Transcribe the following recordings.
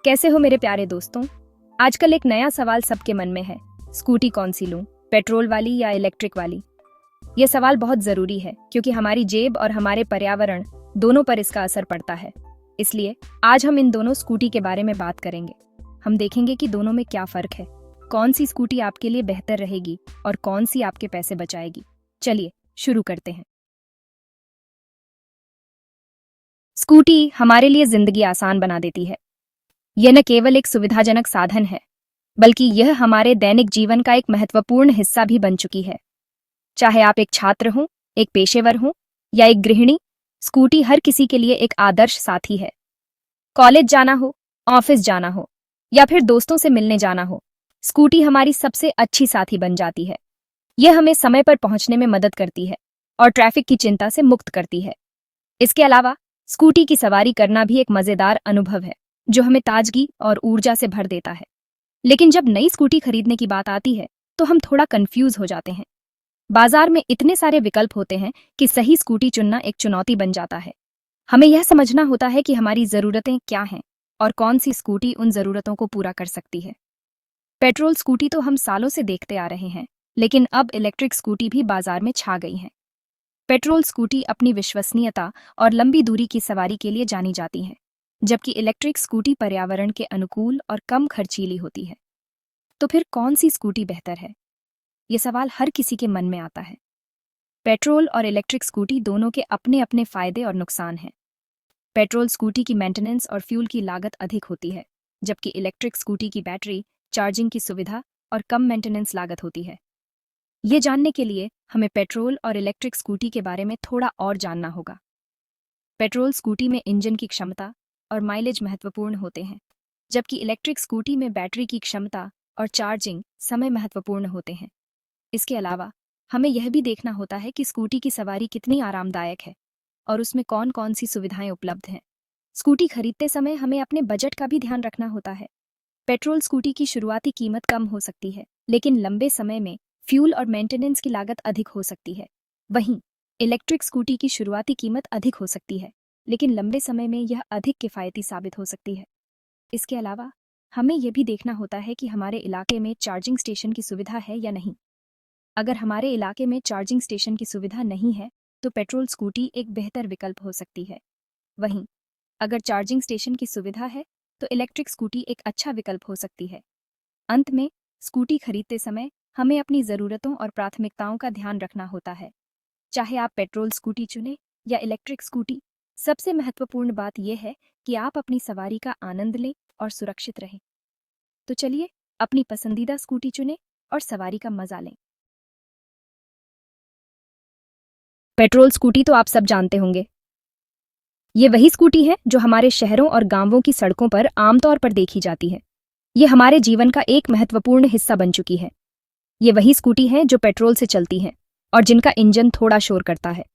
कैसे हो मेरे प्यारे दोस्तों। आजकल एक नया सवाल सबके मन में है, स्कूटी कौन सी लूं, पेट्रोल वाली या इलेक्ट्रिक वाली। यह सवाल बहुत जरूरी है क्योंकि हमारी जेब और हमारे पर्यावरण दोनों पर इसका असर पड़ता है। इसलिए आज हम इन दोनों स्कूटी के बारे में बात करेंगे। हम देखेंगे कि दोनों में क्या फर्क है, कौन सी स्कूटी आपके लिए बेहतर रहेगी और कौन सी आपके पैसे बचाएगी। चलिए शुरू करते हैं। स्कूटी हमारे लिए जिंदगी आसान बना देती है। यह न केवल एक सुविधाजनक साधन है, बल्कि यह हमारे दैनिक जीवन का एक महत्वपूर्ण हिस्सा भी बन चुकी है। चाहे आप एक छात्र हों, एक पेशेवर हों या एक गृहिणी, स्कूटी हर किसी के लिए एक आदर्श साथी है। कॉलेज जाना हो, ऑफिस जाना हो या फिर दोस्तों से मिलने जाना हो, स्कूटी हमारी सबसे अच्छी साथी बन जाती है। यह हमें समय पर पहुंचने में मदद करती है और ट्रैफिक की चिंता से मुक्त करती है। इसके अलावा स्कूटी की सवारी करना भी एक मजेदार अनुभव है जो हमें ताजगी और ऊर्जा से भर देता है। लेकिन जब नई स्कूटी खरीदने की बात आती है तो हम थोड़ा कंफ्यूज हो जाते हैं। बाजार में इतने सारे विकल्प होते हैं कि सही स्कूटी चुनना एक चुनौती बन जाता है। हमें यह समझना होता है कि हमारी ज़रूरतें क्या हैं और कौन सी स्कूटी उन ज़रूरतों को पूरा कर सकती है। पेट्रोल स्कूटी तो हम सालों से देखते आ रहे हैं, लेकिन अब इलेक्ट्रिक स्कूटी भी बाजार में छा गई हैं। पेट्रोल स्कूटी अपनी विश्वसनीयता और लंबी दूरी की सवारी के लिए जानी जाती हैं, जबकि इलेक्ट्रिक स्कूटी पर्यावरण के अनुकूल और कम खर्चीली होती है। तो फिर कौन सी स्कूटी बेहतर है? ये सवाल हर किसी के मन में आता है। पेट्रोल और इलेक्ट्रिक स्कूटी दोनों के अपने अपने फायदे और नुकसान हैं। पेट्रोल स्कूटी की मेंटेनेंस और फ्यूल की लागत अधिक होती है, जबकि इलेक्ट्रिक स्कूटी की बैटरी, चार्जिंग की सुविधा और कम मेंटेनेंस लागत होती है। ये जानने के लिए हमें पेट्रोल और इलेक्ट्रिक स्कूटी के बारे में थोड़ा और जानना होगा। पेट्रोल स्कूटी में इंजन की क्षमता और माइलेज महत्वपूर्ण होते हैं, जबकि इलेक्ट्रिक स्कूटी में बैटरी की क्षमता और चार्जिंग समय महत्वपूर्ण होते हैं। इसके अलावा हमें यह भी देखना होता है कि स्कूटी की सवारी कितनी आरामदायक है और उसमें कौन कौन सी सुविधाएं उपलब्ध हैं। स्कूटी खरीदते समय हमें अपने बजट का भी ध्यान रखना होता है। पेट्रोल स्कूटी की शुरुआती कीमत कम हो सकती है, लेकिन लंबे समय में फ्यूल और मेंटेनेंस की लागत अधिक हो सकती है। वहीं इलेक्ट्रिक स्कूटी की शुरुआती कीमत अधिक हो सकती है, लेकिन लंबे समय में यह अधिक किफ़ायती साबित हो सकती है। इसके अलावा हमें यह भी देखना होता है कि हमारे इलाके में चार्जिंग स्टेशन की सुविधा है या नहीं। अगर हमारे इलाके में चार्जिंग स्टेशन की सुविधा नहीं है तो पेट्रोल स्कूटी एक बेहतर विकल्प हो सकती है। वहीं अगर चार्जिंग स्टेशन की सुविधा है तो इलेक्ट्रिक स्कूटी एक अच्छा विकल्प हो सकती है। अंत में स्कूटी खरीदते समय हमें अपनी ज़रूरतों और प्राथमिकताओं का ध्यान रखना होता है। चाहे आप पेट्रोल स्कूटी चुनें या इलेक्ट्रिक स्कूटी, सबसे महत्वपूर्ण बात यह है कि आप अपनी सवारी का आनंद लें और सुरक्षित रहें। तो चलिए अपनी पसंदीदा स्कूटी चुनें और सवारी का मजा लें। पेट्रोल स्कूटी तो आप सब जानते होंगे। ये वही स्कूटी है जो हमारे शहरों और गांवों की सड़कों पर आमतौर पर देखी जाती है। ये हमारे जीवन का एक महत्वपूर्ण हिस्सा बन चुकी है। ये वही स्कूटी है जो पेट्रोल से चलती हैं और जिनका इंजन थोड़ा शोर करता है।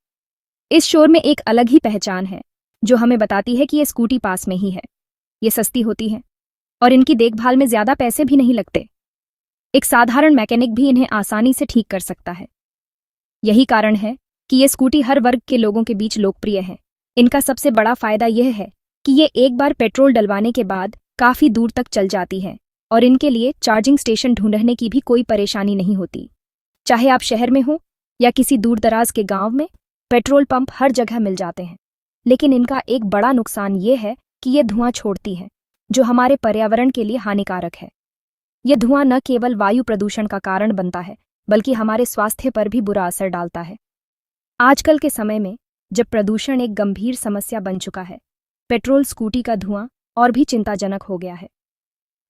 इस शोर में एक अलग ही पहचान है जो हमें बताती है कि ये स्कूटी पास में ही है। ये सस्ती होती है और इनकी देखभाल में ज़्यादा पैसे भी नहीं लगते। एक साधारण मैकेनिक भी इन्हें आसानी से ठीक कर सकता है। यही कारण है कि ये स्कूटी हर वर्ग के लोगों के बीच लोकप्रिय है। इनका सबसे बड़ा फायदा यह है कि ये एक बार पेट्रोल डलवाने के बाद काफ़ी दूर तक चल जाती हैं और इनके लिए चार्जिंग स्टेशन ढूंढने की भी कोई परेशानी नहीं होती। चाहे आप शहर में हो या किसी दूर दराज के गांव में, पेट्रोल पंप हर जगह मिल जाते हैं। लेकिन इनका एक बड़ा नुकसान ये है कि ये धुआं छोड़ती है, जो हमारे पर्यावरण के लिए हानिकारक है। यह धुआं न केवल वायु प्रदूषण का कारण बनता है, बल्कि हमारे स्वास्थ्य पर भी बुरा असर डालता है। आजकल के समय में जब प्रदूषण एक गंभीर समस्या बन चुका है, पेट्रोल स्कूटी का धुआं और भी चिंताजनक हो गया है।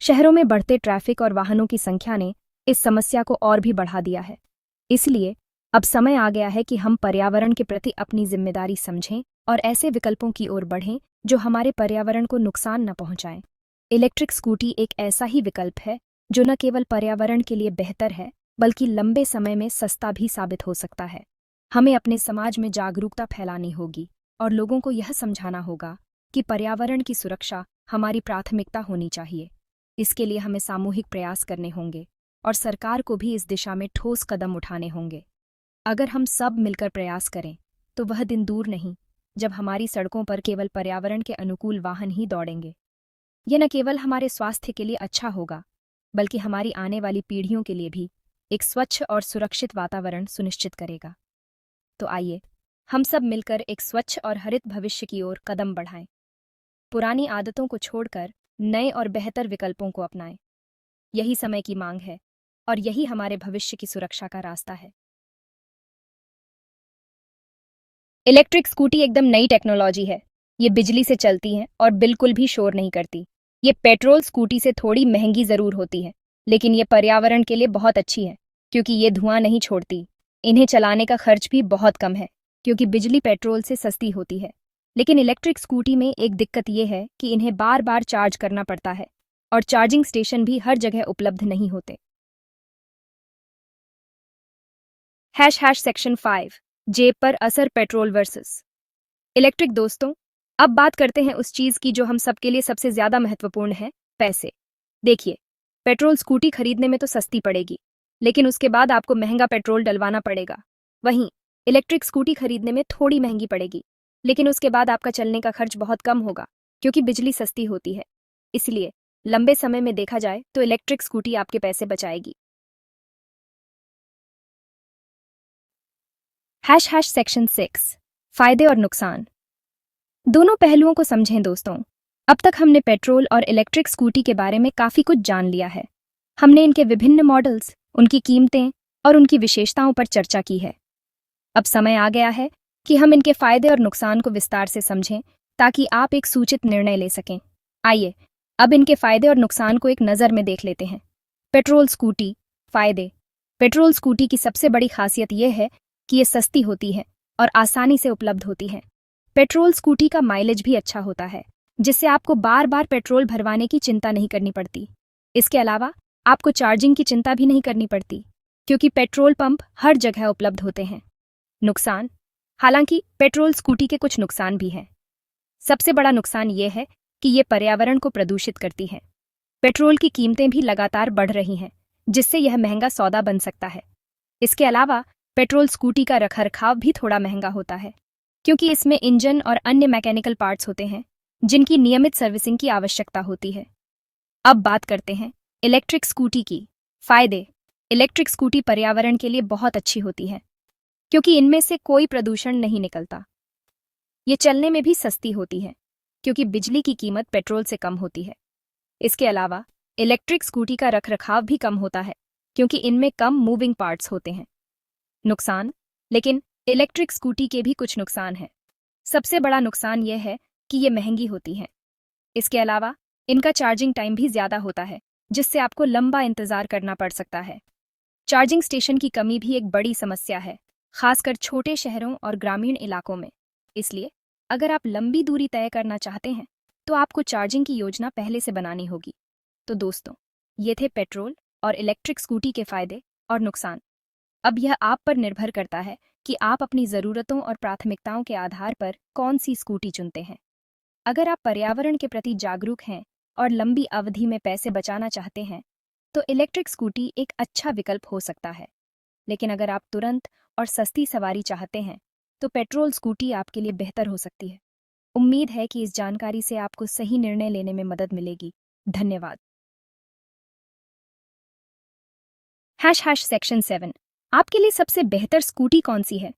शहरों में बढ़ते ट्रैफिक और वाहनों की संख्या ने इस समस्या को और भी बढ़ा दिया है। इसलिए अब समय आ गया है कि हम पर्यावरण के प्रति अपनी जिम्मेदारी समझें और ऐसे विकल्पों की ओर बढ़ें जो हमारे पर्यावरण को नुकसान न पहुंचाएं। इलेक्ट्रिक स्कूटी एक ऐसा ही विकल्प है जो न केवल पर्यावरण के लिए बेहतर है, बल्कि लंबे समय में सस्ता भी साबित हो सकता है। हमें अपने समाज में जागरूकता फैलानी होगी और लोगों को यह समझाना होगा कि पर्यावरण की सुरक्षा हमारी प्राथमिकता होनी चाहिए। इसके लिए हमें सामूहिक प्रयास करने होंगे और सरकार को भी इस दिशा में ठोस कदम उठाने होंगे। अगर हम सब मिलकर प्रयास करें तो वह दिन दूर नहीं जब हमारी सड़कों पर केवल पर्यावरण के अनुकूल वाहन ही दौड़ेंगे। यह न केवल हमारे स्वास्थ्य के लिए अच्छा होगा, बल्कि हमारी आने वाली पीढ़ियों के लिए भी एक स्वच्छ और सुरक्षित वातावरण सुनिश्चित करेगा। तो आइए, हम सब मिलकर एक स्वच्छ और हरित भविष्य की ओर कदम बढ़ाएं। पुरानी आदतों को छोड़कर नए और बेहतर विकल्पों को अपनाएं। यही समय की मांग है और यही हमारे भविष्य की सुरक्षा का रास्ता है। इलेक्ट्रिक स्कूटी एकदम नई टेक्नोलॉजी है। ये बिजली से चलती हैं और बिल्कुल भी शोर नहीं करती। ये पेट्रोल स्कूटी से थोड़ी महंगी जरूर होती है, लेकिन ये पर्यावरण के लिए बहुत अच्छी है क्योंकि ये धुआं नहीं छोड़ती। इन्हें चलाने का खर्च भी बहुत कम है क्योंकि बिजली पेट्रोल से सस्ती होती है। लेकिन इलेक्ट्रिक स्कूटी में एक दिक्कत ये है कि इन्हें बार बार चार्ज करना पड़ता है और चार्जिंग स्टेशन भी हर जगह उपलब्ध नहीं होते। सेक्शन 5 जेब पर असर पेट्रोल वर्सेस इलेक्ट्रिक। दोस्तों, अब बात करते हैं उस चीज की जो हम सबके लिए सबसे ज्यादा महत्वपूर्ण है, पैसे। देखिए, पेट्रोल स्कूटी खरीदने में तो सस्ती पड़ेगी, लेकिन उसके बाद आपको महंगा पेट्रोल डलवाना पड़ेगा। वहीं इलेक्ट्रिक स्कूटी खरीदने में थोड़ी महंगी पड़ेगी, लेकिन उसके बाद आपका चलने का खर्च बहुत कम होगा क्योंकि बिजली सस्ती होती है। इसलिए लंबे समय में देखा जाए तो इलेक्ट्रिक स्कूटी आपके पैसे बचाएगी। सेक्शन 6 फायदे और नुकसान। दोनों पहलुओं को समझें दोस्तों। अब तक हमने पेट्रोल और इलेक्ट्रिक स्कूटी के बारे में काफी कुछ जान लिया है। हमने इनके विभिन्न मॉडल्स, उनकी कीमतें और उनकी विशेषताओं पर चर्चा की है। अब समय आ गया है कि हम इनके फायदे और नुकसान को विस्तार से समझें ताकि आप एक सूचित निर्णय ले सकें। आइए, अब इनके फायदे और नुकसान को एक नज़र में देख लेते हैं। पेट्रोल स्कूटी फायदे। पेट्रोल स्कूटी की सबसे बड़ी खासियत यह है कि ये सस्ती होती है और आसानी से उपलब्ध होती है। पेट्रोल स्कूटी का माइलेज भी अच्छा होता है, जिससे आपको बार बार पेट्रोल भरवाने की चिंता नहीं करनी पड़ती। इसके अलावा आपको चार्जिंग की चिंता भी नहीं करनी पड़ती क्योंकि पेट्रोल पंप हर जगह उपलब्ध होते हैं। नुकसान। हालांकि पेट्रोल स्कूटी के कुछ नुकसान भी हैं। सबसे बड़ा नुकसान ये है कि ये पर्यावरण को प्रदूषित करती है। पेट्रोल की कीमतें भी लगातार बढ़ रही हैं, जिससे यह महंगा सौदा बन सकता है। इसके अलावा पेट्रोल स्कूटी का रखरखाव भी थोड़ा महंगा होता है क्योंकि इसमें इंजन और अन्य मैकेनिकल पार्ट्स होते हैं जिनकी नियमित सर्विसिंग की आवश्यकता होती है। अब बात करते हैं इलेक्ट्रिक स्कूटी की फायदे। इलेक्ट्रिक स्कूटी पर्यावरण के लिए बहुत अच्छी होती है क्योंकि इनमें से कोई प्रदूषण नहीं निकलता। ये चलने में भी सस्ती होती है क्योंकि बिजली की कीमत पेट्रोल से कम होती है। इसके अलावा इलेक्ट्रिक स्कूटी का रखरखाव भी कम होता है क्योंकि इनमें कम मूविंग पार्ट्स होते हैं। नुकसान। लेकिन इलेक्ट्रिक स्कूटी के भी कुछ नुकसान हैं। सबसे बड़ा नुकसान यह है कि ये महंगी होती हैं। इसके अलावा इनका चार्जिंग टाइम भी ज्यादा होता है, जिससे आपको लंबा इंतजार करना पड़ सकता है। चार्जिंग स्टेशन की कमी भी एक बड़ी समस्या है, खासकर छोटे शहरों और ग्रामीण इलाकों में। इसलिए अगर आप लंबी दूरी तय करना चाहते हैं तो आपको चार्जिंग की योजना पहले से बनानी होगी। तो दोस्तों, ये थे पेट्रोल और इलेक्ट्रिक स्कूटी के फायदे और नुकसान। अब यह आप पर निर्भर करता है कि आप अपनी ज़रूरतों और प्राथमिकताओं के आधार पर कौन सी स्कूटी चुनते हैं। अगर आप पर्यावरण के प्रति जागरूक हैं और लंबी अवधि में पैसे बचाना चाहते हैं तो इलेक्ट्रिक स्कूटी एक अच्छा विकल्प हो सकता है। लेकिन अगर आप तुरंत और सस्ती सवारी चाहते हैं तो पेट्रोल स्कूटी आपके लिए बेहतर हो सकती है। उम्मीद है कि इस जानकारी से आपको सही निर्णय लेने में मदद मिलेगी। धन्यवाद। सेक्शन 7 आपके लिए सबसे बेहतर स्कूटी कौन सी है?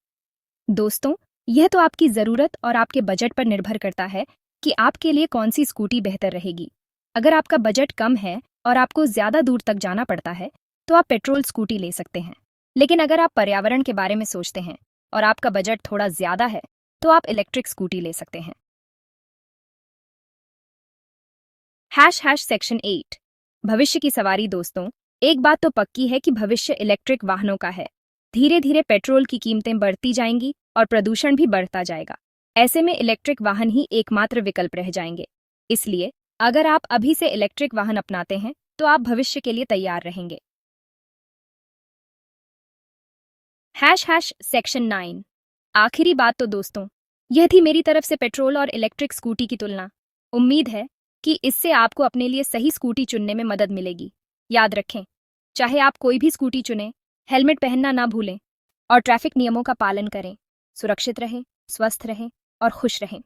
दोस्तों, यह तो आपकी ज़रूरत और आपके बजट पर निर्भर करता है कि आपके लिए कौन सी स्कूटी बेहतर रहेगी। अगर आपका बजट कम है और आपको ज़्यादा दूर तक जाना पड़ता है तो आप पेट्रोल स्कूटी ले सकते हैं। लेकिन अगर आप पर्यावरण के बारे में सोचते हैं और आपका बजट थोड़ा ज़्यादा है तो आप इलेक्ट्रिक स्कूटी ले सकते हैं। सेक्शन 8 भविष्य की सवारी। दोस्तों, एक बात तो पक्की है कि भविष्य इलेक्ट्रिक वाहनों का है। धीरे धीरे पेट्रोल की कीमतें बढ़ती जाएंगी और प्रदूषण भी बढ़ता जाएगा। ऐसे में इलेक्ट्रिक वाहन ही एकमात्र विकल्प रह जाएंगे। इसलिए अगर आप अभी से इलेक्ट्रिक वाहन अपनाते हैं तो आप भविष्य के लिए तैयार रहेंगे। सेक्शन 9 आखिरी बात तो दोस्तों, यह थी मेरी तरफ से पेट्रोल और इलेक्ट्रिक स्कूटी की तुलना। उम्मीद है कि इससे आपको अपने लिए सही स्कूटी चुनने में मदद मिलेगी। याद रखें, चाहे आप कोई भी स्कूटी चुनें, हेलमेट पहनना ना भूलें और ट्रैफिक नियमों का पालन करें। सुरक्षित रहें, स्वस्थ रहें और खुश रहें।